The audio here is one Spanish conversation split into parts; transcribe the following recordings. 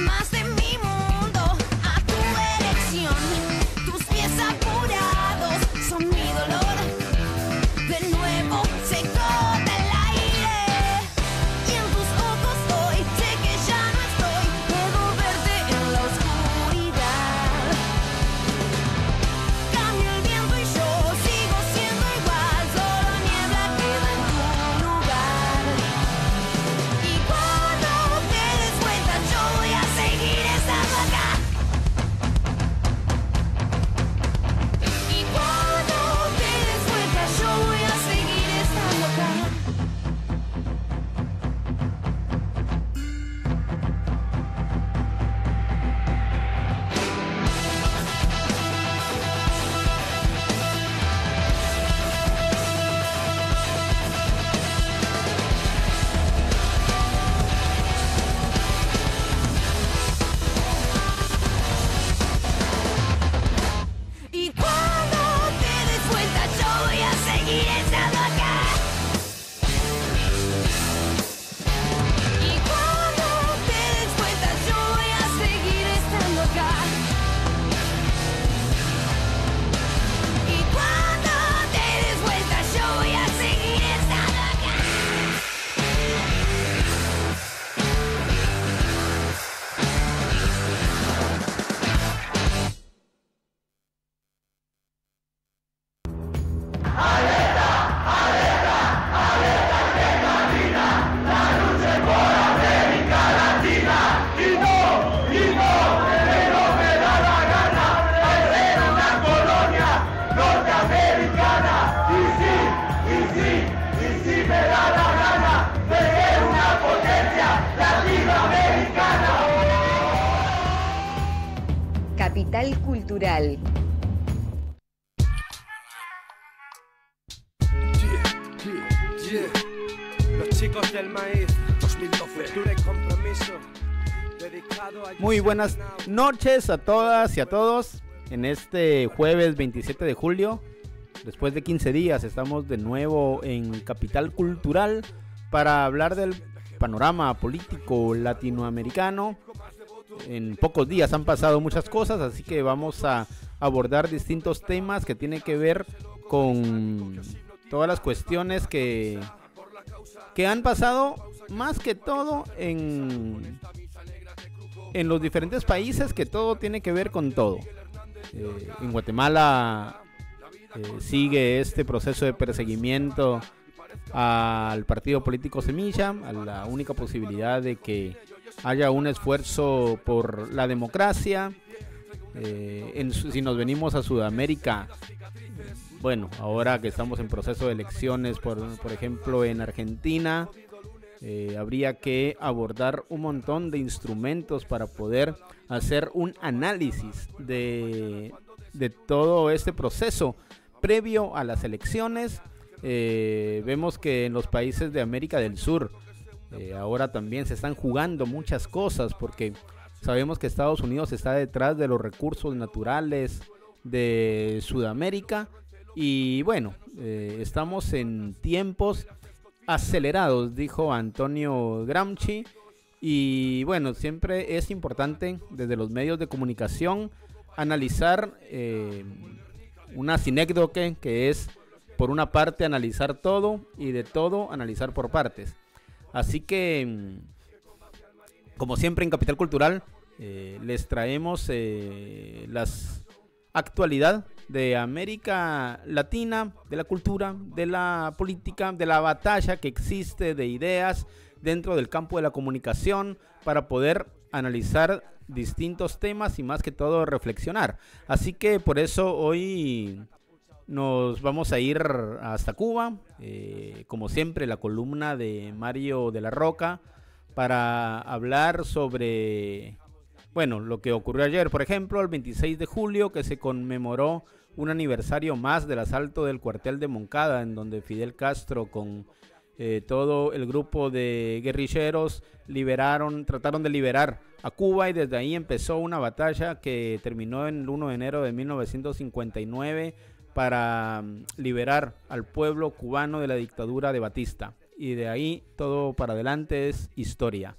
más de mi mundo, a tu elección. Tus pies apurados son mi dolor. De nuevo se corta el aire y en tus ojos hoy sé que ya no estoy. Puedo verte en la oscuridad. Cambia el viento y yo sigo siendo igual. Solo niebla queda en tu lugar. Y cuando te des cuenta yo voy a seguir estando acá. Y cuando te des cuenta yo voy a seguir estando acá. Y cuando te des cuenta yo voy a seguir estando acá. Y cuando te des cuenta yo voy a seguir estando acá. Y cuando te des cuenta yo voy a seguir estando acá. Capital Cultural. Los chicos del maíz 2012. Cultura y compromiso. Dedicado a Muy buenas noches a todas y a todos. En este jueves 27 de julio, después de 15 días, estamos de nuevo en Capital Cultural para hablar del panorama político latinoamericano. En pocos días han pasado muchas cosas, así que vamos a abordar distintos temas que tienen que ver con todas las cuestiones que han pasado, más que todo en los diferentes países, que todo tiene que ver con todo. En Guatemala sigue este proceso de perseguimiento al partido político Semilla, a la única posibilidad de que haya un esfuerzo por la democracia. Si nos venimos a Sudamérica, bueno, ahora que estamos en proceso de elecciones, por ejemplo en Argentina, habría que abordar un montón de instrumentos para poder hacer un análisis de todo este proceso previo a las elecciones. Vemos que en los países de América del Sur ahora también se están jugando muchas cosas, porque sabemos que Estados Unidos está detrás de los recursos naturales de Sudamérica. Y bueno, estamos en tiempos acelerados, dijo Antonio Gramsci. Y bueno, siempre es importante desde los medios de comunicación analizar una sinécdoque, que es por una parte analizar todo y de todo analizar por partes. Así que, como siempre en Capital Cultural, les traemos las actualidad de América Latina, de la cultura, de la política, de la batalla que existe de ideas dentro del campo de la comunicación, para poder analizar distintos temas y más que todo reflexionar. Así que por eso hoy nos vamos a ir hasta Cuba, como siempre la columna de Mario de la Roca, para hablar sobre, bueno, lo que ocurrió ayer, por ejemplo, el 26 de julio, que se conmemoró un aniversario más del asalto del cuartel de Moncada, en donde Fidel Castro con todo el grupo de guerrilleros trataron de liberar a Cuba, y desde ahí empezó una batalla que terminó en el 1 de enero de 1959 para liberar al pueblo cubano de la dictadura de Batista. Y de ahí todo para adelante es historia.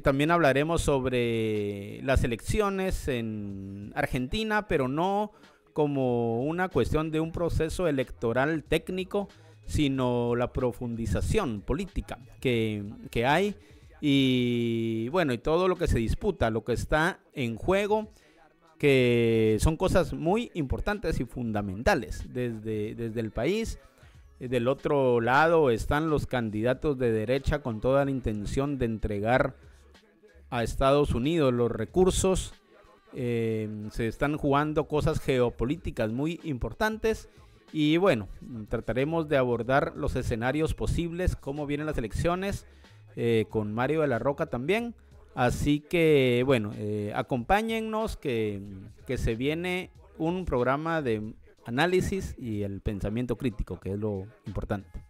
También hablaremos sobre las elecciones en Argentina, pero no como una cuestión de un proceso electoral técnico, sino la profundización política que hay y bueno, y todo lo que se disputa, lo que está en juego, que son cosas muy importantes y fundamentales desde el país. Del otro lado están los candidatos de derecha con toda la intención de entregar a Estados Unidos los recursos. Se están jugando cosas geopolíticas muy importantes y bueno, trataremos de abordar los escenarios posibles, cómo vienen las elecciones, con Mario de la Roca también. Así que bueno, acompáñennos que se viene un programa de análisis y el pensamiento crítico, que es lo importante.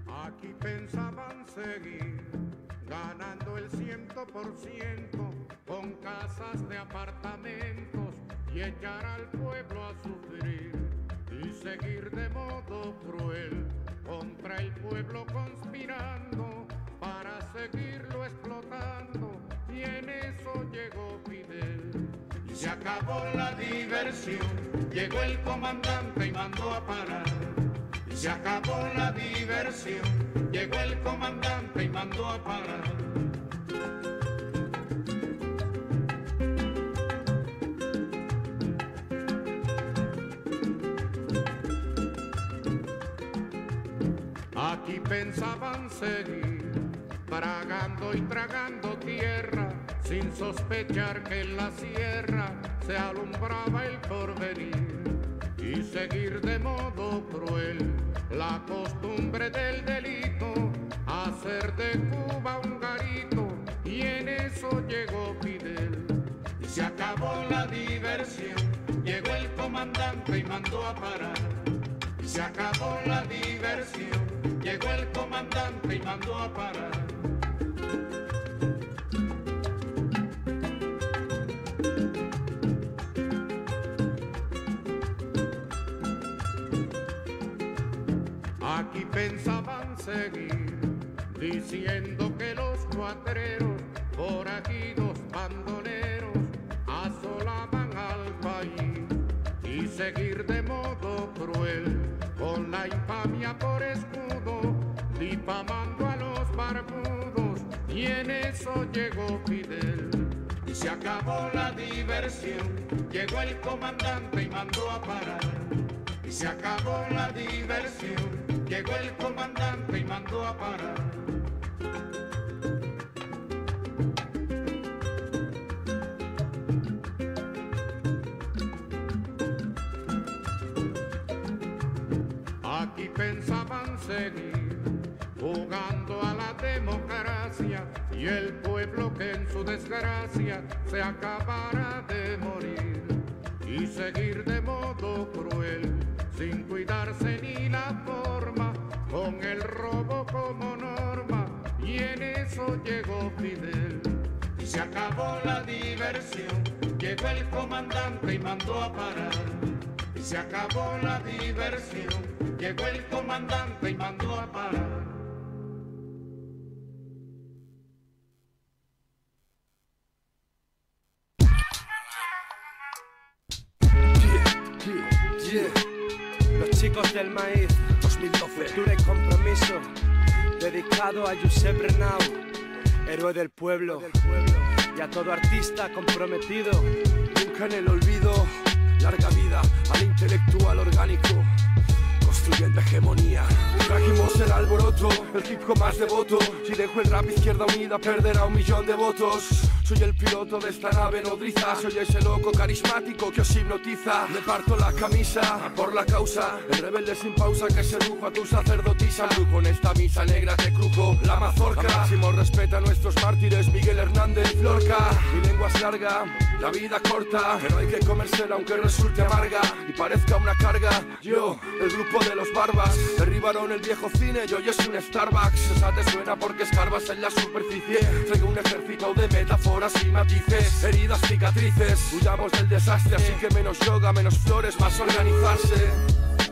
Aquí pensaban seguir ganando el 100% con casas de apartamentos y echar al pueblo a sufrir y seguir de modo cruel contra el pueblo conspirando para seguirlo explotando, y en eso llegó Fidel. Y se acabó la diversión, llegó el comandante y mandó a parar. Y se acabó la diversión, llegó el comandante y mandó a parar. Aquí pensaban seguir tragando y tragando tierra, sin sospechar que en la sierra se alumbraba el porvenir, y seguir de modo cruel la costumbre del delito, hacer de Cuba un garito, y en eso llegó Fidel. Y se acabó la diversión, llegó el comandante y mandó a parar. Y se acabó la diversión, llegó el comandante y mandó a parar. Aquí pensaban seguir diciendo que los cuatreros, forajidos, bandoleros, asolaban al país, y seguir de modo cruel con la infamia por escudo, difamando a los barbudos, y en eso llegó Fidel. Y se acabó la diversión, llegó el comandante y mandó a parar. Y se acabó la diversión, llegó el comandante y mandó a parar. Aquí pensaban seguir jugando a la democracia, y el pueblo que en su desgracia se acabara de morir, y seguir de modo cruel, sin cuidarse ni la forma, con el robo como norma, y en eso llegó Fidel. Y se acabó la diversión, llegó el comandante y mandó a parar. Y se acabó la diversión, llegó el comandante y mandó a parar. Los chicos del maíz, 2012. Cultura y compromiso, dedicado a Josep Renau, héroe del pueblo, y a todo artista comprometido. Nunca en el olvido, larga vida al intelectual orgánico, construyendo hegemonía. Trajimos el alboroto, el hip hop más devoto. Si dejo el rap Izquierda Unida perderá 1 millón de votos. Soy el piloto de esta nave nodriza, soy ese loco carismático que os hipnotiza. Me parto la camisa por la causa, el rebelde sin pausa que sedujo a tu sacerdotisa. Brujo en esta misa negra te crujo la mazorca. Máximo respeta a nuestros mártires, Miguel Hernández, Lorca. Mi lengua es larga, la vida corta, pero hay que comérsela aunque resulte amarga y parezca una carga. Yo, el grupo de los barbas, derribaron el viejo cine y hoy es un Starbucks. Esa te suena porque escarbas en la superficie. Traigo un ejército de metáforas metáforas y matices, heridas, cicatrices. Huyamos del desastre, así que menos yoga, menos flores, más organizarse.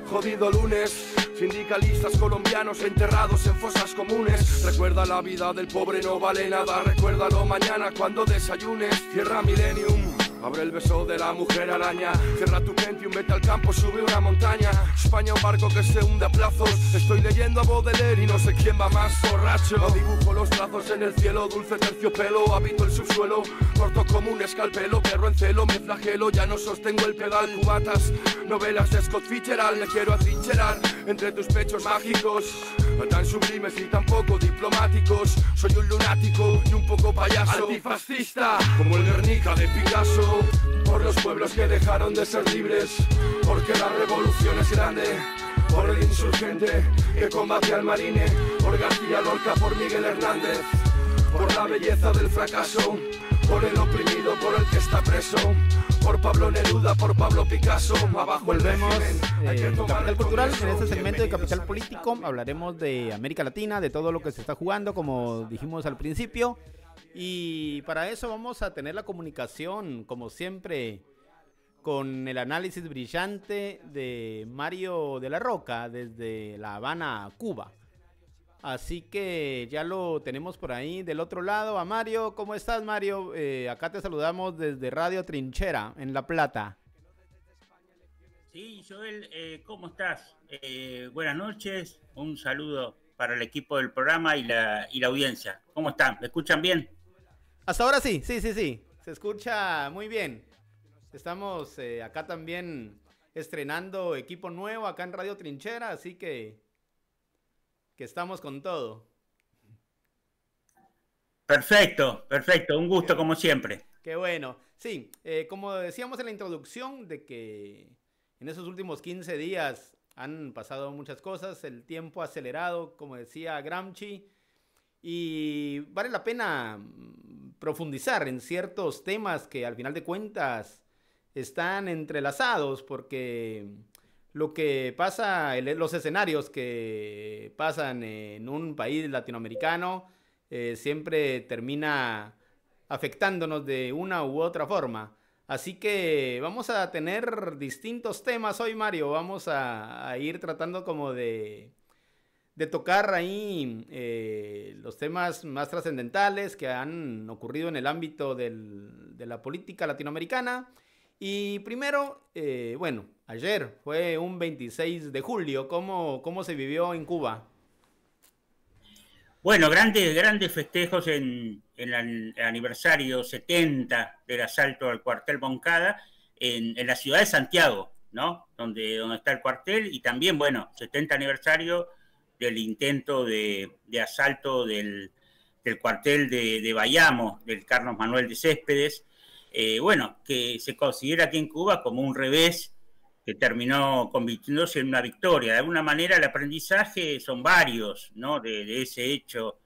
Jodido lunes, sindicalistas colombianos enterrados en fosas comunes. Recuerda la vida del pobre, no vale nada. Recuérdalo mañana cuando desayunes. Cierra Millennium, abre el beso de la mujer araña. Cierra tu Pentium, vete al campo, sube una montaña. España, un barco que se hunde a plazos. Estoy leyendo a Baudelaire y no sé quién va más borracho. No dibujo los brazos en el cielo, dulce terciopelo. Habito el subsuelo, corto como un escalpelo. Perro en celo, me flagelo, ya no sostengo el pedal. Cubatas, novelas de Scott Fitzgerald. Me quiero atrincherar entre tus pechos mágicos, tan sublimes y tan poco diplomáticos. Soy un lunático y un poco payaso, antifascista como el Guernica de Picasso. Por los pueblos que dejaron de ser libres, porque la revolución es grande. Por el insurgente que combate al marine, por García Lorca, por Miguel Hernández. Por la belleza del fracaso, por el oprimido, por el que está preso. Por Pablo Neruda, por Pablo Picasso. Abajo volvemos en Capital Cultural. En este segmento de Capital Político hablaremos de América Latina, de todo lo que se está jugando, como dijimos al principio. Y para eso vamos a tener la comunicación, como siempre, con el análisis brillante de Mario de la Roca desde La Habana, Cuba. Así que ya lo tenemos por ahí del otro lado a Mario. ¿Cómo estás, Mario? Acá te saludamos desde Radio Trinchera en La Plata. Sí, Joel, ¿cómo estás? Buenas noches, un saludo para el equipo del programa y la audiencia. ¿Cómo están? ¿Me escuchan bien? Hasta ahora sí. Se escucha muy bien. Estamos acá también estrenando equipo nuevo acá en Radio Trinchera, así que estamos con todo. Perfecto, un gusto como siempre. Qué bueno. Sí, como decíamos en la introducción, de que en esos últimos 15 días han pasado muchas cosas, el tiempo acelerado, como decía Gramsci, y vale la pena profundizar en ciertos temas que al final de cuentas están entrelazados, porque lo que pasa, los escenarios que pasan en un país latinoamericano siempre termina afectándonos de una u otra forma. Así que vamos a tener distintos temas hoy, Mario. Vamos a ir tratando como de tocar ahí los temas más trascendentales que han ocurrido en el ámbito de la política latinoamericana. Y primero, bueno, ayer fue un 26 de julio. ¿Cómo se vivió en Cuba? Bueno, grandes festejos en el aniversario 70 del asalto al cuartel Moncada en la ciudad de Santiago, ¿no? Donde está el cuartel, y también, bueno, 70 aniversario del intento de asalto del cuartel de Bayamo, del Carlos Manuel de Céspedes, bueno, que se considera aquí en Cuba como un revés que terminó convirtiéndose en una victoria. De alguna manera el aprendizaje son varios, ¿no? de ese hecho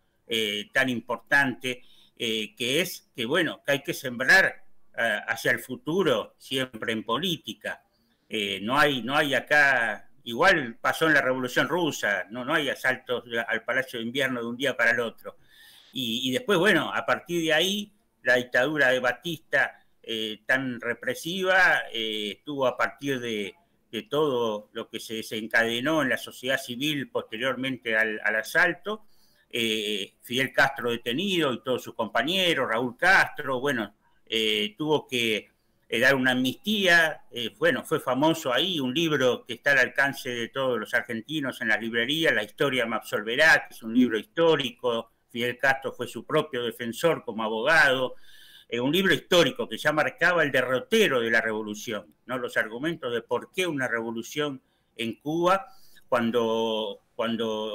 tan importante, que es que, bueno, que hay que sembrar hacia el futuro siempre en política. No hay acá, igual pasó en la Revolución Rusa, no hay asaltos al Palacio de Invierno de un día para el otro. Y después, bueno, a partir de ahí, la dictadura de Batista, tan represiva, estuvo a partir de todo lo que se desencadenó en la sociedad civil posteriormente al asalto. Fidel Castro detenido y todos sus compañeros, Raúl Castro, bueno, tuvo que dar una amnistía. Bueno, fue famoso ahí un libro que está al alcance de todos los argentinos en las librerías, La historia me absolverá, que es un libro histórico. Fidel Castro fue su propio defensor como abogado. Un libro histórico que ya marcaba el derrotero de la revolución, ¿no? Los argumentos de por qué una revolución en Cuba cuando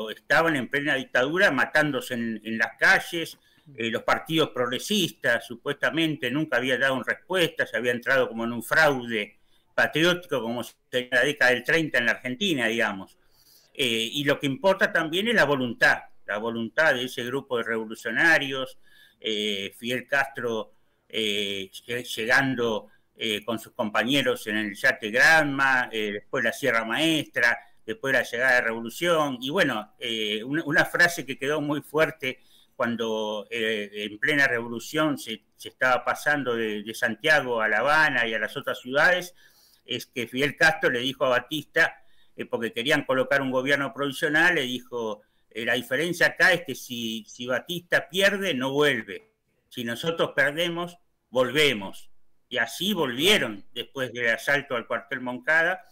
estaban en plena dictadura matándose en las calles. Los partidos progresistas supuestamente nunca habían dado respuesta, se había entrado como en un fraude patriótico como en la década del 30 en la Argentina, digamos. Y lo que importa también es la voluntad de ese grupo de revolucionarios. Fidel Castro llegando con sus compañeros en el yate Granma, después la Sierra Maestra, después la llegada de la revolución, y bueno, una frase que quedó muy fuerte cuando en plena revolución se estaba pasando de Santiago a La Habana y a las otras ciudades, es que Fidel Castro le dijo a Batista, porque querían colocar un gobierno provisional, le dijo, la diferencia acá es que si Batista pierde, no vuelve. Si nosotros perdemos, volvemos. Y así volvieron después del asalto al cuartel Moncada,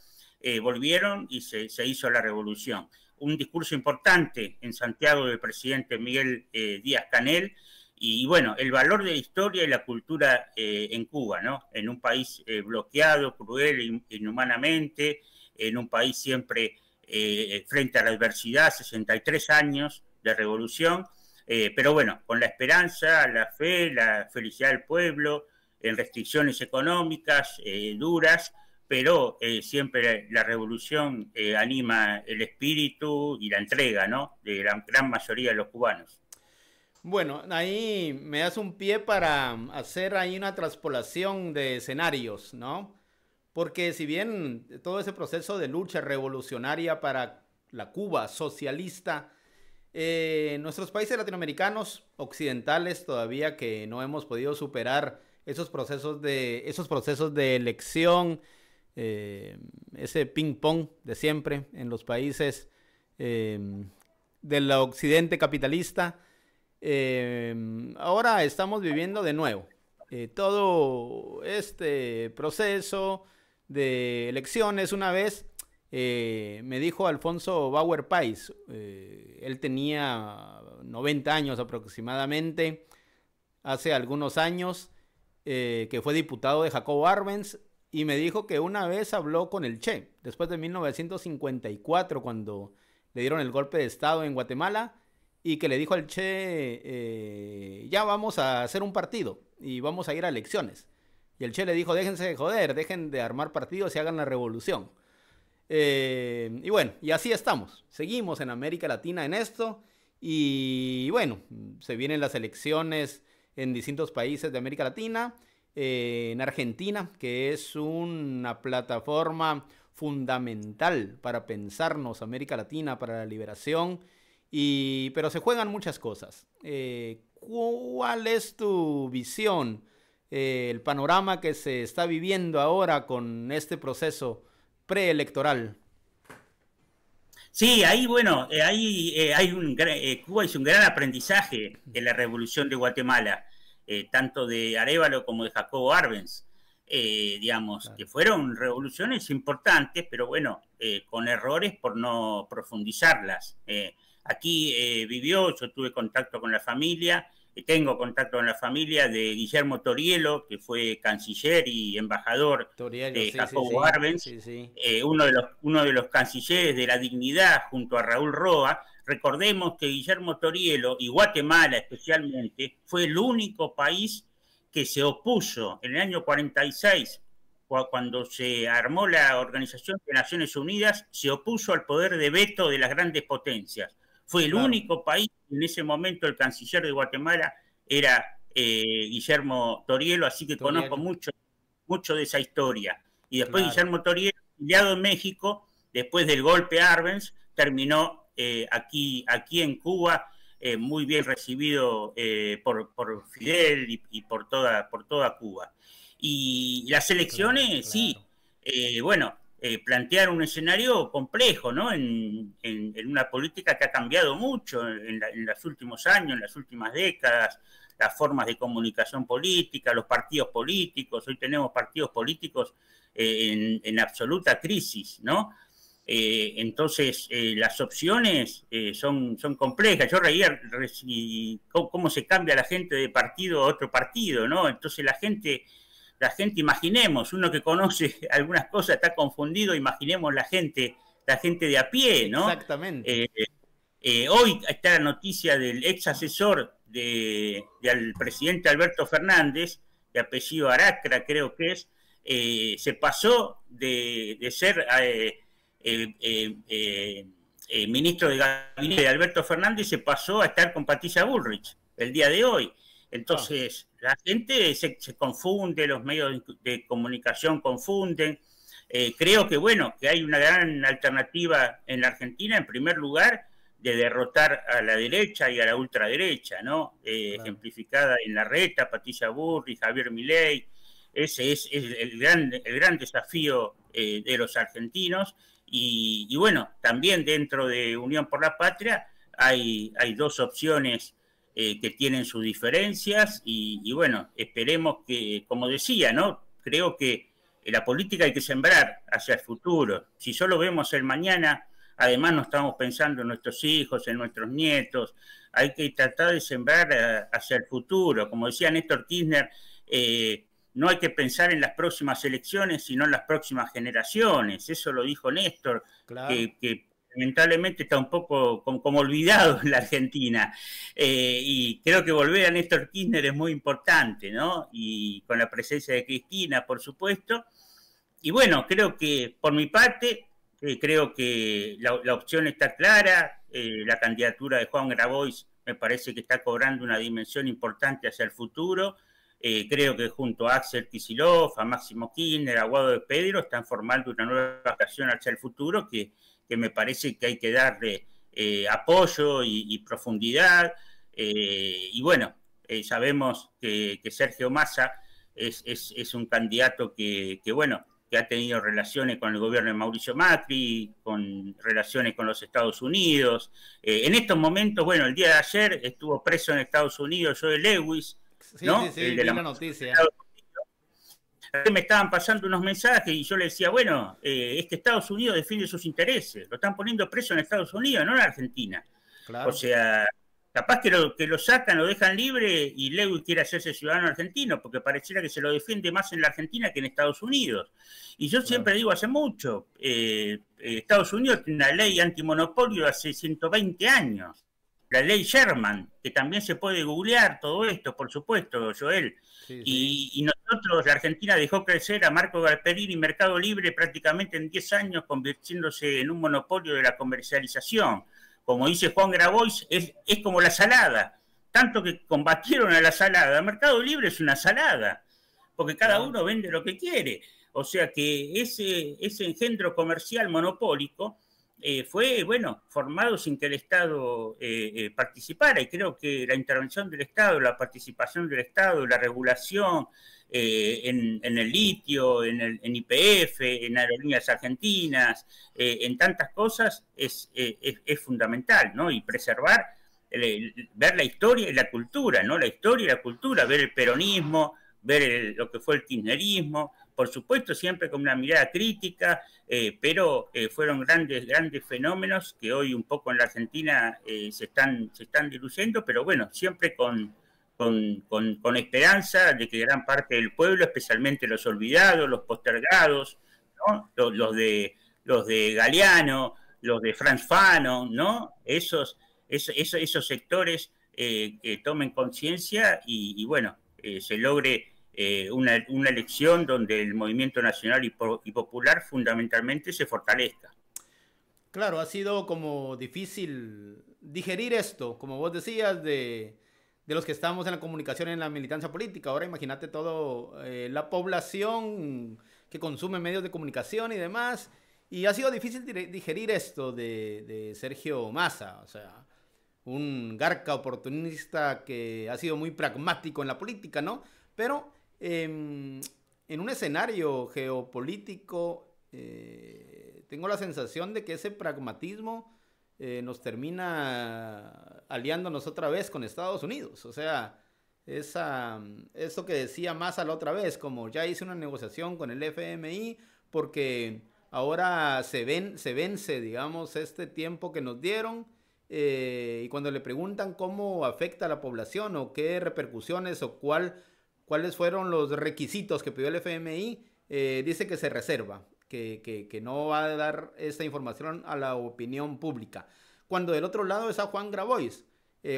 volvieron y se hizo la revolución. Un discurso importante en Santiago del presidente Miguel Díaz-Canel, y bueno, el valor de la historia y la cultura en Cuba, ¿no? En un país bloqueado, cruel, inhumanamente, en un país siempre frente a la adversidad, 63 años de revolución, pero bueno, con la esperanza, la fe, la felicidad del pueblo, en restricciones económicas duras, pero siempre la revolución anima el espíritu y la entrega, ¿no?, de la gran mayoría de los cubanos. Bueno, ahí me das un pie para hacer ahí una traspolación de escenarios, ¿no? Porque si bien todo ese proceso de lucha revolucionaria para la Cuba socialista, nuestros países latinoamericanos occidentales todavía que no hemos podido superar esos procesos de elección, ese ping pong de siempre en los países del occidente capitalista, ahora estamos viviendo de nuevo todo este proceso de elecciones. Una vez me dijo Alfonso Bauer Pais, él tenía 90 años aproximadamente, hace algunos años, que fue diputado de Jacobo Arbenz, y me dijo que una vez habló con el Che, después de 1954, cuando le dieron el golpe de Estado en Guatemala, y que le dijo al Che, ya vamos a hacer un partido y vamos a ir a elecciones. Y el Che le dijo, déjense de joder, dejen de armar partidos y hagan la revolución. Y bueno, y así estamos. Seguimos en América Latina en esto. Y bueno, se vienen las elecciones en distintos países de América Latina. En Argentina, que es una plataforma fundamental para pensarnos América Latina, para la liberación. Pero se juegan muchas cosas. ¿Cuál es tu visión? El panorama que se está viviendo ahora con este proceso preelectoral. Sí, ahí bueno, Cuba hizo un gran aprendizaje en la Revolución de Guatemala, tanto de Arévalo como de Jacobo Arbenz, digamos, que fueron revoluciones importantes, pero bueno, con errores por no profundizarlas. Aquí yo tuve contacto con la familia, tengo contacto con la familia de Guillermo Torielo, que fue canciller y embajador de Jacobo Arbenz, uno de los cancilleres de la dignidad junto a Raúl Roa. Recordemos que Guillermo Torielo, y Guatemala especialmente, fue el único país que se opuso en el año 46, cuando se armó la Organización de Naciones Unidas, se opuso al poder de veto de las grandes potencias. Fue el único país, en ese momento el canciller de Guatemala era Guillermo Torielo, así que conozco mucho de esa historia. Y después Guillermo Torielo, exiliado en México, después del golpe a Arbenz, terminó aquí en Cuba, muy bien recibido por Fidel y por toda Cuba. Y las elecciones, bueno, plantear un escenario complejo, ¿no? En una política que ha cambiado mucho en los últimos años, en las últimas décadas, las formas de comunicación política, los partidos políticos. Hoy tenemos partidos políticos en absoluta crisis, ¿no? Entonces, las opciones son complejas. Yo reía cómo se cambia la gente de partido a otro partido, ¿no? Entonces la gente, imaginemos, uno que conoce algunas cosas está confundido, imaginemos la gente de a pie, ¿no? Exactamente. Hoy está la noticia del ex asesor del presidente Alberto Fernández, de apellido Aracra creo que es, se pasó de ser ministro de gabinete de Alberto Fernández, se pasó a estar con Patricia Bullrich el día de hoy. Entonces, la gente se confunde, los medios de comunicación confunden. Creo que, bueno, que hay una gran alternativa en la Argentina. En primer lugar, de derrotar a la derecha y a la ultraderecha, ¿no? Claro. Ejemplificada en Larreta, Patricia Burri, Javier Milei. Ese es el gran desafío de los argentinos. Y bueno, también dentro de Unión por la Patria hay dos opciones que tienen sus diferencias y bueno, esperemos que, como decía, ¿no? Creo que la política hay que sembrar hacia el futuro. Si solo vemos el mañana, además no estamos pensando en nuestros hijos, en nuestros nietos, hay que tratar de sembrar hacia el futuro. Como decía Néstor Kirchner, no hay que pensar en las próximas elecciones, sino en las próximas generaciones. Eso lo dijo Néstor, claro. que lamentablemente está un poco como olvidado en la Argentina. Y creo que volver a Néstor Kirchner es muy importante, ¿no? Y con la presencia de Cristina, por supuesto. Y bueno, creo que por mi parte, creo que la opción está clara. La candidatura de Juan Grabois me parece que está cobrando una dimensión importante hacia el futuro. Creo que junto a Axel Kicillof, a Máximo Kirchner, a Guado de Pedro, están formando una nueva ocasión hacia el futuro que me parece que hay que darle apoyo y profundidad. Y bueno, sabemos que Sergio Massa es un candidato que bueno, que ha tenido relaciones con el gobierno de Mauricio Macri, con relaciones con los Estados Unidos. En estos momentos, bueno, el día de ayer estuvo preso en Estados Unidos Joe Lewis, ¿no? Sí, el de la noticia. Me estaban pasando unos mensajes y yo le decía, bueno, es que Estados Unidos defiende sus intereses, lo están poniendo preso en Estados Unidos, no en Argentina. Claro. O sea, capaz que lo sacan, lo dejan libre y Lewis quiere hacerse ciudadano argentino, porque pareciera que se lo defiende más en la Argentina que en Estados Unidos. Y yo siempre digo hace mucho, Estados Unidos tiene una ley antimonopolio hace 120 años. La ley Sherman, que también se puede googlear todo esto, por supuesto, Joel. Sí, sí. Y nosotros, la Argentina dejó crecer a Marco Galperini Mercado Libre prácticamente en 10 años, convirtiéndose en un monopolio de la comercialización. Como dice Juan Grabois, es como la salada. Tanto que combatieron a la salada. Mercado Libre es una salada, porque cada uno vende lo que quiere. O sea que ese engendro comercial monopólico fue, bueno, formado sin que el Estado participara, y creo que la intervención del Estado, la participación del Estado, la regulación en el litio, en YPF, en aerolíneas argentinas, en tantas cosas, es fundamental, ¿no? Y preservar, ver la historia y la cultura, ¿no? La historia y la cultura, ver el peronismo, ver lo que fue el kirchnerismo, por supuesto siempre con una mirada crítica, pero fueron grandes fenómenos que hoy un poco en la Argentina se están diluyendo, pero bueno, siempre con esperanza de que gran parte del pueblo, especialmente los olvidados, los postergados, ¿no? los de Galeano, los de Franz Fanon, ¿no? Esos sectores que tomen conciencia y bueno, se logre una elección donde el movimiento nacional y popular fundamentalmente se fortalezca. Claro, ha sido como difícil digerir esto, como vos decías, de los que estamos en la comunicación, en la militancia política. Ahora imagínate todo la población que consume medios de comunicación y demás, y ha sido difícil digerir esto de Sergio Massa, o sea, un garca oportunista que ha sido muy pragmático en la política, ¿no? Pero en un escenario geopolítico tengo la sensación de que ese pragmatismo nos termina aliándonos otra vez con Estados Unidos. O sea, eso que decía Massa la otra vez, como ya hice una negociación con el FMI porque ahora se vence, digamos, este tiempo que nos dieron. Y cuando le preguntan cómo afecta a la población o qué repercusiones o cuáles fueron los requisitos que pidió el FMI, dice que se reserva, que no va a dar esta información a la opinión pública. Cuando del otro lado está Juan Grabois.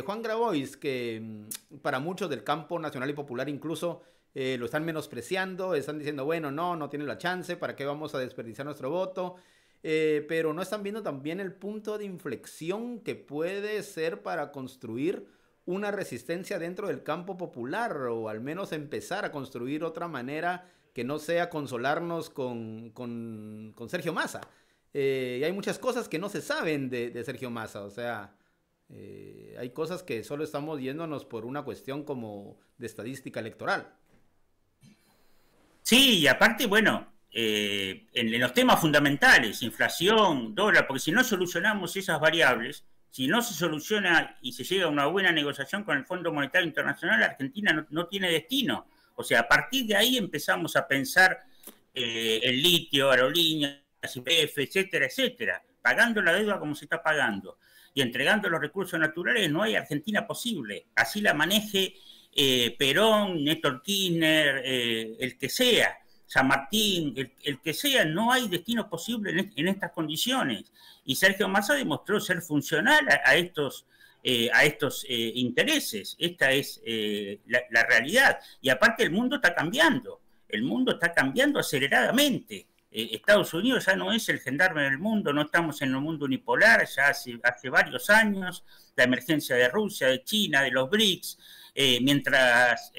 Juan Grabois, que para muchos del campo nacional y popular incluso lo están menospreciando, están diciendo, bueno, no tiene la chance, ¿para qué vamos a desperdiciar nuestro voto? Pero no están viendo también el punto de inflexión que puede ser para construir una resistencia dentro del campo popular, o al menos empezar a construir otra manera que no sea consolarnos con Sergio Massa. y hay muchas cosas que no se saben de Sergio Massa, o sea, hay cosas que solo estamos yéndonos por una cuestión como de estadística electoral. Sí, y aparte, bueno, en los temas fundamentales, inflación, dólar, porque si no solucionamos esas variables, si no se soluciona y se llega a una buena negociación con el Fondo Monetario Internacional, Argentina no tiene destino. O sea, a partir de ahí empezamos a pensar el litio, aerolíneas, YPF, etcétera, etcétera, pagando la deuda como se está pagando y entregando los recursos naturales, no hay Argentina posible. Así la maneje Perón, Néstor Kirchner, el que sea, San Martín, el que sea, no hay destino posible en estas condiciones. Y Sergio Massa demostró ser funcional a estos intereses. Esta es la realidad. Y aparte el mundo está cambiando aceleradamente. Estados Unidos ya no es el gendarme del mundo, no estamos en un mundo unipolar, ya hace varios años, la emergencia de Rusia, de China, de los BRICS, mientras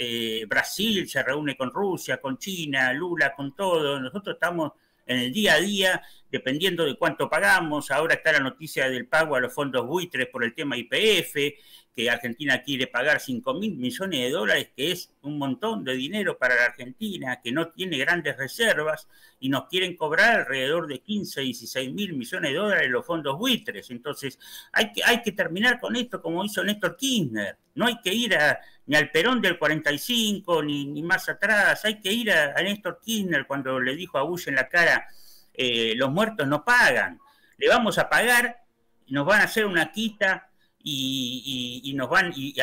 Brasil se reúne con Rusia, con China, Lula, con todo, nosotros estamos en el día a día, dependiendo de cuánto pagamos. Ahora está la noticia del pago a los fondos buitres por el tema YPF, que Argentina quiere pagar 5.000 millones de dólares, que es un montón de dinero para la Argentina, que no tiene grandes reservas, y nos quieren cobrar alrededor de 15, 16.000 millones de dólares los fondos buitres. Entonces, hay que terminar con esto como hizo Néstor Kirchner. No hay que ir ni al Perón del 45, ni más atrás. Hay que ir a Néstor Kirchner cuando le dijo a Bush en la cara, los muertos no pagan. Le vamos a pagar, nos van a hacer una quita y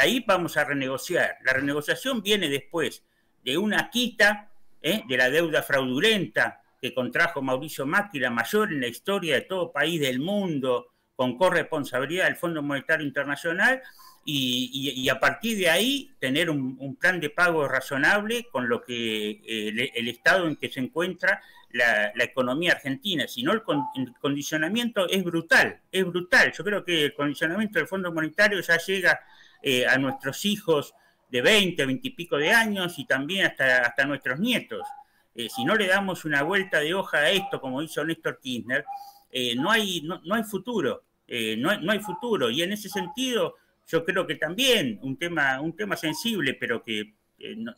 ahí vamos a renegociar. La renegociación viene después de una quita de la deuda fraudulenta que contrajo Mauricio Macri, la mayor en la historia de todo país del mundo, con corresponsabilidad del Fondo Monetario Internacional, y a partir de ahí tener un plan de pago razonable con lo que el estado en que se encuentra la economía argentina. Si no, el condicionamiento es brutal, es brutal. Yo creo que el condicionamiento del Fondo Monetario ya llega a nuestros hijos de 20, 20 y pico de años, y también hasta nuestros nietos. Si no le damos una vuelta de hoja a esto, como hizo Néstor Kirchner, no hay futuro, no hay futuro. Y en ese sentido, yo creo que también un tema sensible, pero que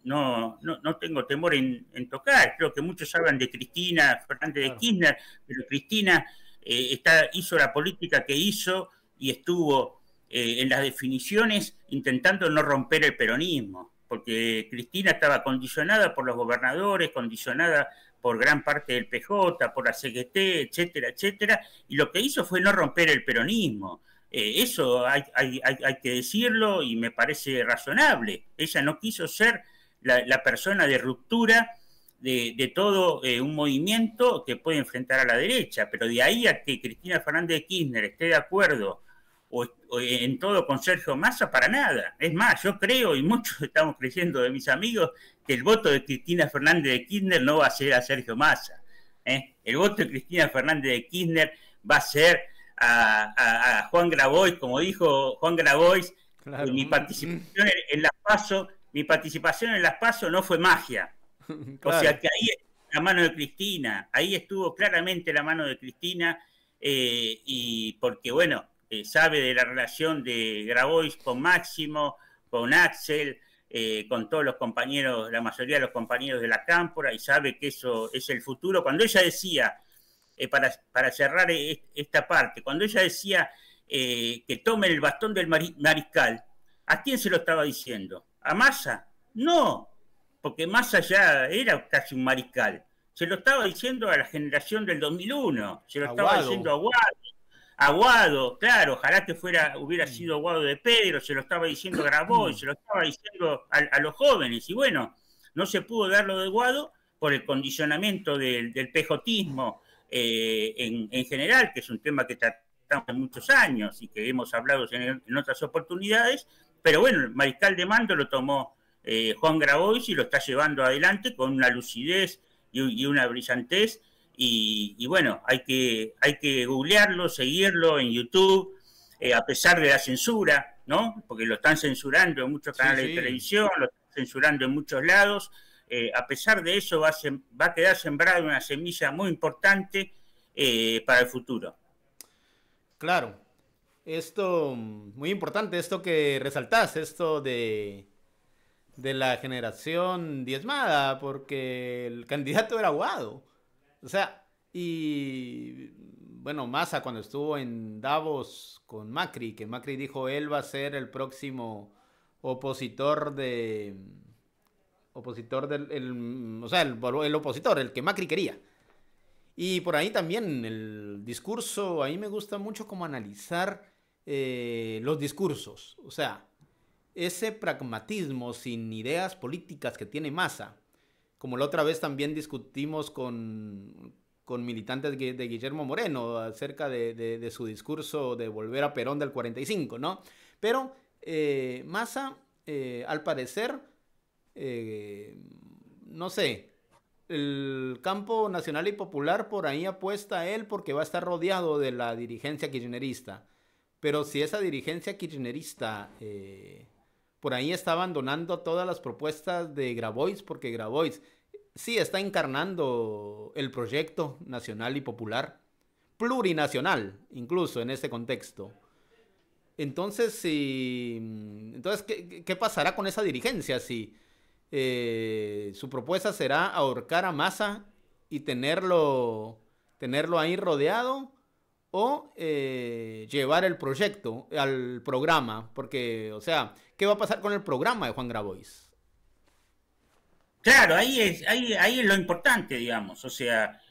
no tengo temor en tocar. Creo que muchos hablan de Cristina Fernández de Kirchner, pero Cristina hizo la política que hizo y estuvo en las definiciones intentando no romper el peronismo, porque Cristina estaba condicionada por los gobernadores, condicionada por gran parte del PJ, por la CGT, etcétera, etcétera, y lo que hizo fue no romper el peronismo. Eso hay que decirlo, y me parece razonable. Ella no quiso ser la persona de ruptura de todo un movimiento que puede enfrentar a la derecha, pero de ahí a que Cristina Fernández de Kirchner esté de acuerdo o en todo con Sergio Massa, para nada. Es más, yo creo, y muchos estamos creyendo de mis amigos, que el voto de Cristina Fernández de Kirchner no va a ser a Sergio Massa. El voto de Cristina Fernández de Kirchner va a ser a Juan Grabois, como dijo Juan Grabois. Claro. Mi participación en las PASO no fue magia. Claro. O sea que ahí estuvo la mano de Cristina, ahí estuvo claramente la mano de Cristina, y porque, bueno, sabe de la relación de Grabois con Máximo, con Axel, con todos los compañeros, la mayoría de los compañeros de la Cámpora, y sabe que eso es el futuro. Cuando ella decía, para cerrar esta parte, cuando ella decía que tomen el bastón del mariscal, ¿a quién se lo estaba diciendo? ¿A Massa? No, porque Massa ya era casi un mariscal. Se lo estaba diciendo a la generación del 2001, se lo estaba diciendo a Aguado, claro, ojalá que hubiera sido Aguado de Pedro, se lo estaba diciendo a Grabois, se lo estaba diciendo a los jóvenes, y bueno, no se pudo dar lo de Aguado por el condicionamiento del pejotismo en general, que es un tema que tratamos en muchos años y que hemos hablado en otras oportunidades, pero bueno, el mariscal de mando lo tomó Juan Grabois y lo está llevando adelante con una lucidez y una brillantez. Y bueno, hay que googlearlo, seguirlo en YouTube, a pesar de la censura, ¿no? Porque lo están censurando en muchos canales de televisión, lo están censurando en muchos lados. A pesar de eso, va a quedar sembrada una semilla muy importante para el futuro. Claro, esto, muy importante, esto que resaltás, esto de la generación diezmada, porque el candidato era Guado. O sea, y bueno, Massa cuando estuvo en Davos con Macri, que Macri dijo él va a ser el próximo opositor o sea, el opositor, el que Macri quería. Y por ahí también el discurso, a mí me gusta mucho como analizar los discursos. O sea, ese pragmatismo sin ideas políticas que tiene Massa. Como la otra vez también discutimos con militantes de Guillermo Moreno acerca de su discurso de volver a Perón del 45, ¿no? Pero Massa, al parecer, no sé, el campo nacional y popular por ahí apuesta a él porque va a estar rodeado de la dirigencia kirchnerista. Pero si esa dirigencia kirchnerista por ahí está abandonando todas las propuestas de Grabois, porque Grabois sí está encarnando el proyecto nacional y popular, plurinacional incluso en este contexto. Entonces, ¿qué pasará con esa dirigencia si su propuesta será ahorcar a Massa y tenerlo ahí rodeado? O llevar el proyecto al programa, porque, o sea, ¿qué va a pasar con el programa de Juan Grabois? Claro, ahí es lo importante, digamos, o sea,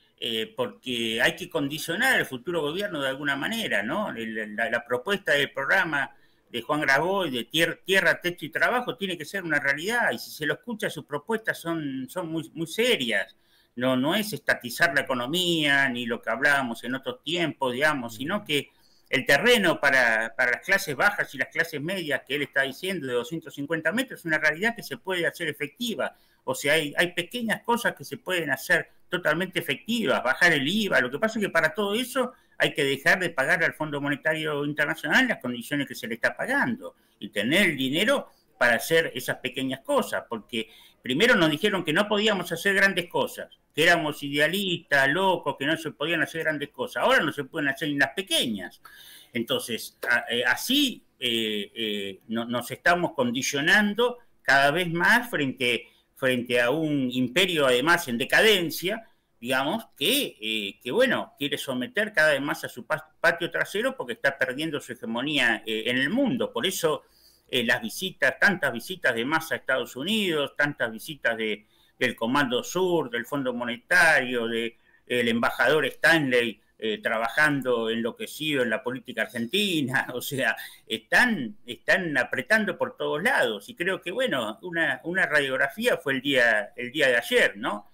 porque hay que condicionar el futuro gobierno de alguna manera, ¿no? La propuesta del programa de Juan Grabois, de tierra, techo y trabajo, tiene que ser una realidad, y si se lo escucha, sus propuestas son muy, muy serias. No es estatizar la economía, ni lo que hablábamos en otros tiempos, digamos, sino que el terreno para las clases bajas y las clases medias que él está diciendo de 250 metros es una realidad que se puede hacer efectiva. O sea, hay pequeñas cosas que se pueden hacer totalmente efectivas, bajar el IVA. Lo que pasa es que para todo eso hay que dejar de pagar al Fondo Monetario Internacional las condiciones que se le está pagando y tener el dinero para hacer esas pequeñas cosas, porque primero nos dijeron que no podíamos hacer grandes cosas, que éramos idealistas, locos, que no se podían hacer grandes cosas. Ahora no se pueden hacer ni las pequeñas. Entonces, así nos estamos condicionando cada vez más frente a un imperio, además, en decadencia, digamos, que bueno, quiere someter cada vez más a su patio trasero porque está perdiendo su hegemonía en el mundo. Por eso las visitas, tantas visitas de Massa a Estados Unidos, tantas visitas del Comando Sur, del Fondo Monetario, del embajador Stanley trabajando enloquecido en la política argentina, o sea, están apretando por todos lados, y creo que, bueno, una radiografía fue el día de ayer, ¿no?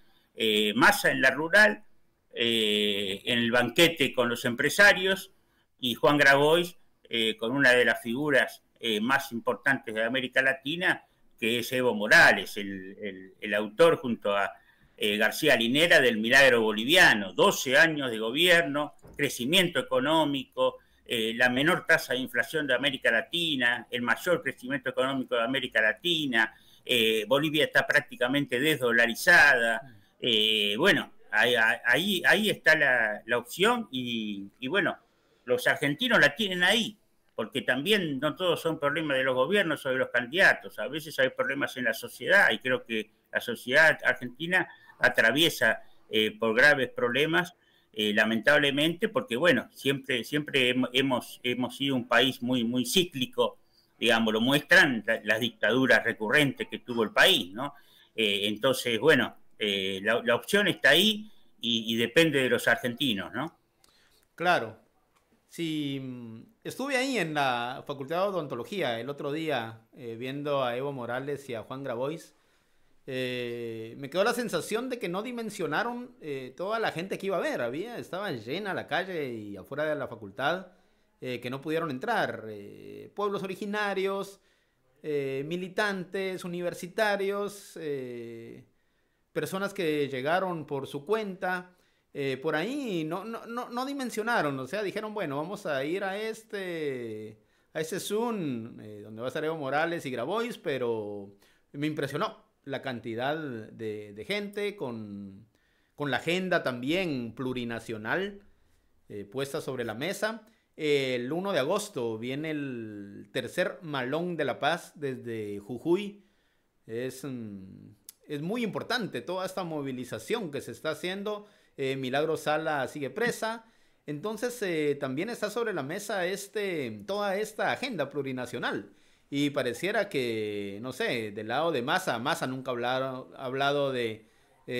Massa en la rural, en el banquete con los empresarios, y Juan Grabois con una de las figuras más importantes de América Latina, que es Evo Morales, el autor junto a García Linera del milagro boliviano. 12 años de gobierno, crecimiento económico, la menor tasa de inflación de América Latina, el mayor crecimiento económico de América Latina, Bolivia está prácticamente desdolarizada. Bueno, ahí está la opción y bueno, los argentinos la tienen ahí, porque también no todos son problemas de los gobiernos o de los candidatos, a veces hay problemas en la sociedad, y creo que la sociedad argentina atraviesa por graves problemas, lamentablemente, porque bueno, siempre hemos sido un país muy, muy cíclico, digamos, lo muestran las dictaduras recurrentes que tuvo el país, ¿no? Entonces, bueno, la opción está ahí y depende de los argentinos, ¿no? Claro. Sí, estuve ahí en la Facultad de Odontología el otro día viendo a Evo Morales y a Juan Grabois. Me quedó la sensación de que no dimensionaron toda la gente que iba a ver. Estaba llena la calle y afuera de la facultad que no pudieron entrar. Pueblos originarios, militantes, universitarios, personas que llegaron por su cuenta. Por ahí no dimensionaron, o sea, dijeron, bueno, vamos a ir a ese Zoom donde va a estar Evo Morales y Grabois, pero me impresionó la cantidad de gente con la agenda también plurinacional puestas sobre la mesa. El 1 de agosto viene el tercer Malón de la Paz desde Jujuy. Es muy importante toda esta movilización que se está haciendo. Milagro Sala sigue presa. Entonces también está sobre la mesa toda esta agenda plurinacional. Y pareciera que, no sé, del lado de Massa nunca ha hablado de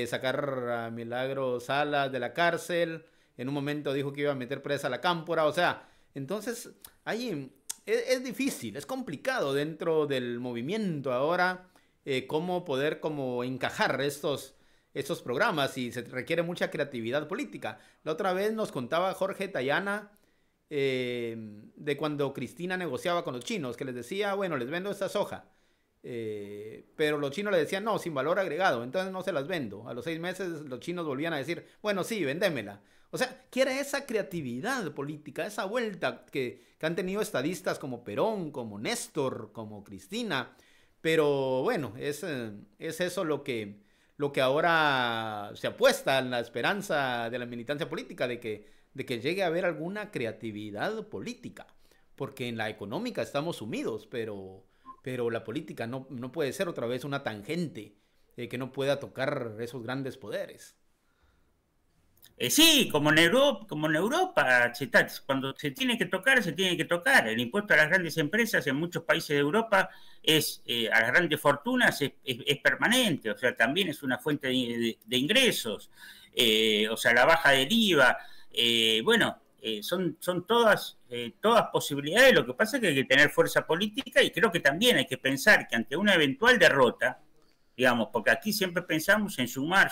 sacar a Milagro Sala de la cárcel. En un momento dijo que iba a meter presa a la Cámpora. O sea, entonces ahí es difícil, es complicado dentro del movimiento ahora cómo poder como encajar estos programas, y se requiere mucha creatividad política. La otra vez nos contaba Jorge Tayana de cuando Cristina negociaba con los chinos, que les decía, bueno, les vendo esta soja. Pero los chinos le decían, no, sin valor agregado, entonces no se las vendo. A los 6 meses los chinos volvían a decir, bueno, sí, vendémela. O sea, quiere esa creatividad política, esa vuelta que han tenido estadistas como Perón, como Néstor, como Cristina. Pero bueno, es eso lo que ahora se apuesta en la esperanza de la militancia política, de que llegue a haber alguna creatividad política. Porque en la económica estamos sumidos, pero la política no puede ser otra vez una tangente que no pueda tocar esos grandes poderes. Sí, como en Europa, cuando se tiene que tocar, se tiene que tocar. El impuesto a las grandes empresas en muchos países de Europa a las grandes fortunas es permanente, o sea, también es una fuente de ingresos, o sea, la baja del IVA, son todas posibilidades. Lo que pasa es que hay que tener fuerza política, y creo que también hay que pensar que ante una eventual derrota, digamos, porque aquí siempre pensamos en sumar,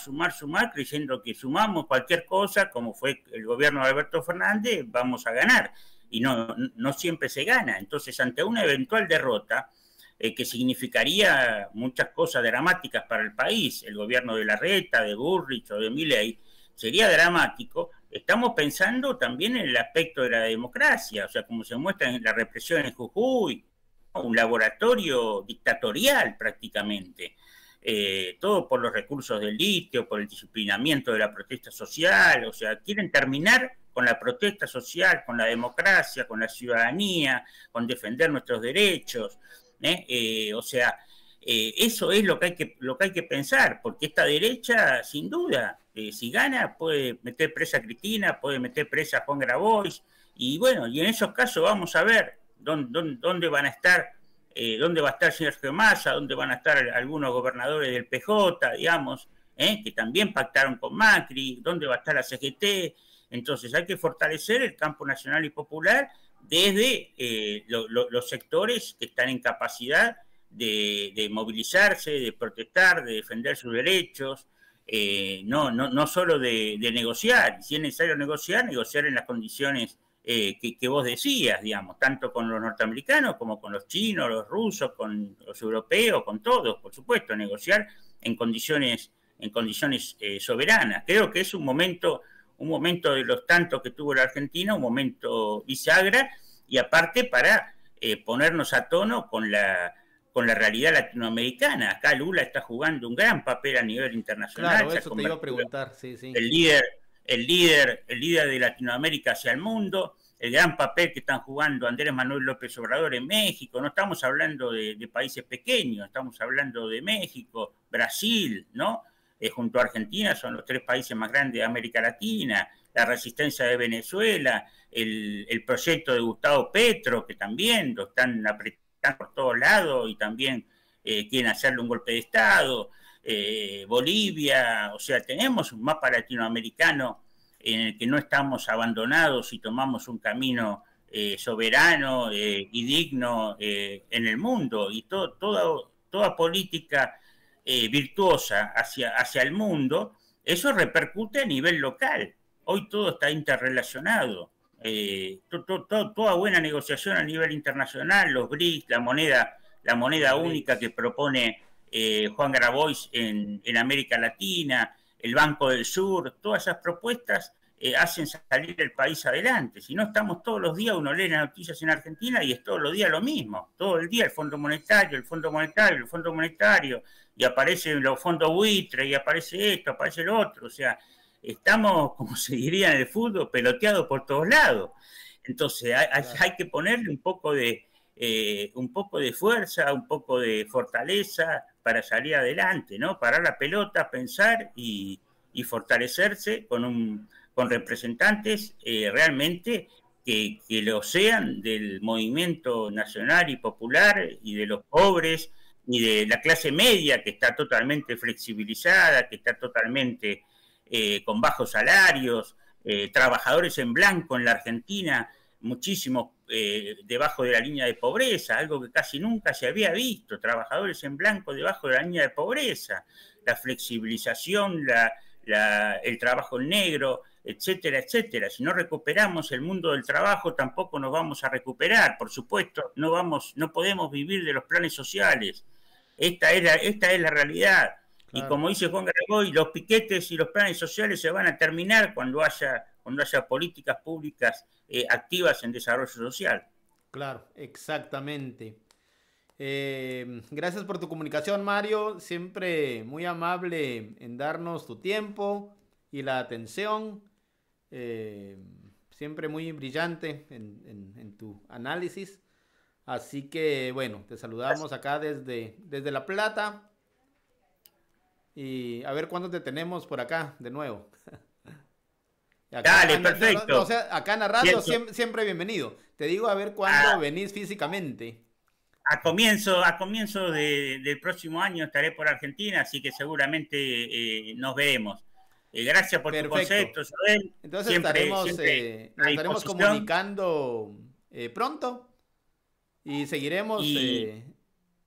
creyendo que sumamos cualquier cosa, como fue el gobierno de Alberto Fernández, vamos a ganar. Y no siempre se gana. Entonces, ante una eventual derrota, que significaría muchas cosas dramáticas para el país, el gobierno de Larreta, de Bullrich o de Milei, sería dramático. Estamos pensando también en el aspecto de la democracia, o sea, como se muestra en la represión en Jujuy, un laboratorio dictatorial prácticamente. Todo por los recursos del litio, por el disciplinamiento de la protesta social. O sea, quieren terminar con la protesta social, con la democracia, con la ciudadanía, con defender nuestros derechos. O sea, eso es lo que hay que pensar, porque esta derecha, sin duda, si gana, puede meter presa a Cristina, puede meter presa a Juan Grabois, y bueno, y en esos casos vamos a ver dónde van a estar. ¿Dónde va a estar Sergio Massa? ¿Dónde van a estar algunos gobernadores del PJ, digamos, que también pactaron con Macri? ¿Dónde va a estar la CGT? Entonces hay que fortalecer el campo nacional y popular desde los sectores que están en capacidad de movilizarse, de protestar, de defender sus derechos, no solo de negociar. Si es necesario negociar en las condiciones que vos decías, digamos, tanto con los norteamericanos como con los chinos, los rusos, con los europeos, con todos, por supuesto, negociar en condiciones soberanas. Creo que es un momento de los tantos que tuvo la Argentina, un momento bisagra, y aparte para ponernos a tono con la realidad latinoamericana. Acá Lula está jugando un gran papel a nivel internacional. Claro, eso te iba a preguntar, sí. El líder de Latinoamérica hacia el mundo, el gran papel que están jugando Andrés Manuel López Obrador en México. No estamos hablando de países pequeños, estamos hablando de México, Brasil, ¿no? Junto a Argentina son los 3 países más grandes de América Latina, la resistencia de Venezuela, el proyecto de Gustavo Petro, que también lo están apretando por todos lados y también quieren hacerle un golpe de Estado. Bolivia, o sea, tenemos un mapa latinoamericano en el que no estamos abandonados y tomamos un camino soberano y digno en el mundo, y toda política virtuosa hacia el mundo, eso repercute a nivel local. Hoy todo está interrelacionado. Toda buena negociación a nivel internacional, los BRICS, la moneda única que propone Juan Grabois en América Latina, el Banco del Sur, todas esas propuestas hacen salir el país adelante. Si no, estamos todos los días, uno lee las noticias en Argentina y es todos los días lo mismo. Todo el día el Fondo Monetario, y aparecen los fondos buitres, y aparece esto, aparece lo otro. O sea, estamos, como se diría en el fútbol, peloteados por todos lados. Entonces hay que ponerle un poco de fuerza, un poco de fortaleza para salir adelante, ¿no? Parar la pelota, pensar y fortalecerse con representantes realmente que lo sean del movimiento nacional y popular y de los pobres y de la clase media, que está totalmente flexibilizada, que está totalmente con bajos salarios, trabajadores en blanco en la Argentina, muchísimos debajo de la línea de pobreza, algo que casi nunca se había visto, trabajadores en blanco debajo de la línea de pobreza, la flexibilización, el trabajo en negro, etcétera, etcétera. Si no recuperamos el mundo del trabajo, tampoco nos vamos a recuperar. Por supuesto, no podemos vivir de los planes sociales. Esta es la realidad. Claro. Y como dice Juan Garagoy, los piquetes y los planes sociales se van a terminar cuando haya políticas públicas activas en desarrollo social. Claro, exactamente. Gracias por tu comunicación, Mario. Siempre muy amable en darnos tu tiempo y la atención. Siempre muy brillante en tu análisis. Así que, bueno, te saludamos acá desde La Plata. Y a ver cuándo te tenemos por acá de nuevo. Dale, perfecto. O sea, acá en la radio siempre bienvenido. Te digo a ver cuándo venís físicamente. A comienzo del próximo año estaré por Argentina, así que seguramente nos veremos. Gracias por tu concepto, Joel. Entonces estaremos comunicando pronto y seguiremos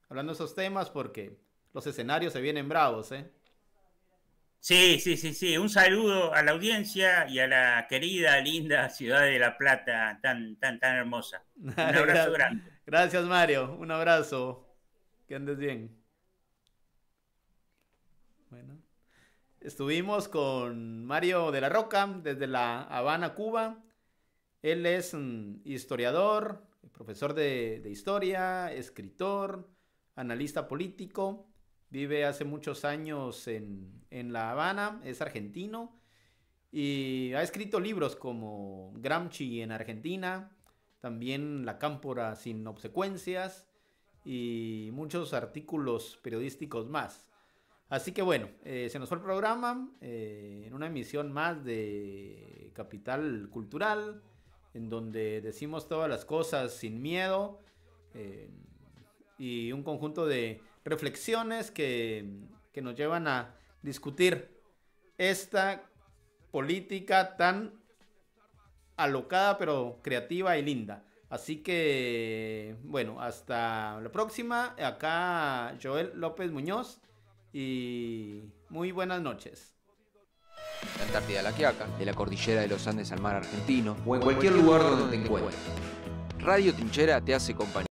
hablando de esos temas porque los escenarios se vienen bravos, ¿eh? Sí. Un saludo a la audiencia y a la querida, linda ciudad de La Plata, tan hermosa. Un abrazo grande. Gracias, Mario. Un abrazo. Que andes bien. Bueno. Estuvimos con Mario de la Roca desde La Habana, Cuba. Él es un historiador, profesor de historia, escritor, analista político. Vive hace muchos años en La Habana, es argentino y ha escrito libros como Gramsci en Argentina, también La Cámpora sin obsecuencias y muchos artículos periodísticos más. Así que bueno, se nos fue el programa en una emisión más de Capital Cultural, en donde decimos todas las cosas sin miedo y un conjunto de reflexiones que nos llevan a discutir esta política tan alocada pero creativa y linda. Así que, bueno, hasta la próxima. Acá Joel López Muñoz y muy buenas noches. La Antártida La Quiaca, de la cordillera de los Andes al mar argentino o en cualquier lugar donde te encuentres. Radio Trinchera te hace compañía.